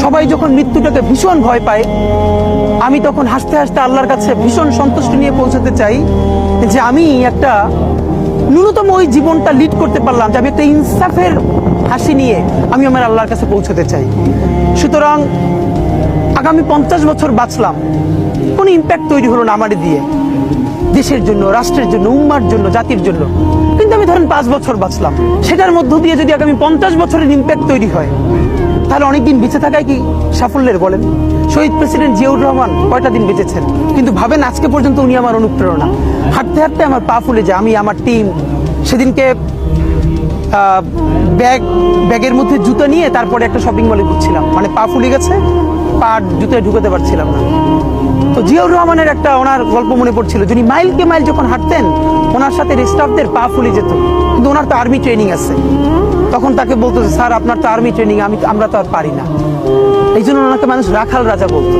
সবাই যখন মৃত্যুটাকে ভীষণ ভয় পায়, আমি তখন হাসতে হাসতে আল্লাহর কাছে ভীষণ সন্তুষ্টি নিয়ে পৌঁছাতে চাই যে আমি একটা ন্যূনতম ওই জীবনটা লিড করতে পারলাম, যে আমি একটা ইনসাফের হাসি নিয়ে আমি আমার আল্লাহর কাছে পৌঁছাতে চাই। সুতরাং আগামী 50 বছর বাঁচলাম, কোনো ইম্প্যাক্ট তৈরি হলো না আমার দিয়ে, দেশের জন্য, রাষ্ট্রের জন্য, উম্মার জন্য, জাতির জন্য। কিন্তু আমি ধরেন 5 বছর বাঁচলাম, সেটার মধ্য দিয়ে যদি আগামী 50 বছরের ইম্প্যাক্ট তৈরি হয়, তাহলে অনেকদিন বেঁচে থাকায় কি সাফল্যের বলেন? শহীদ প্রেসিডেন্ট জিয়াউর রহমান কয়টা দিন বেঁচেছেন, কিন্তু ভাবেন আজকে পর্যন্ত উনি আমার অনুপ্রেরণা। হাঁটতে হাঁটতে আমার পা ফুলে যায়। আমি, আমার টিম সেদিনকে ব্যাগের মধ্যে জুতো নিয়ে তারপরে একটা শপিং মলে ঘুরছিলাম, মানে পা ফুলে গেছে, পা জুতোয় ঢুকাতে পারছিলাম না। তো জিয়াউর রহমানের একটা ওনার গল্প মনে পড়ছিল, যিনি মাইলকে মাইল যখন হাঁটতেন, ওনার সাথে স্টাফদের পা ফুলে যেত, কিন্তু ওনার তো আর্মি ট্রেনিং আছে। তখন তাকে বলতো যে স্যার আপনার তো আর্মি ট্রেনিং, আমরা তো আর পারি না। এই জন্য ওনাকে মানুষ রাখাল রাজা বলতো।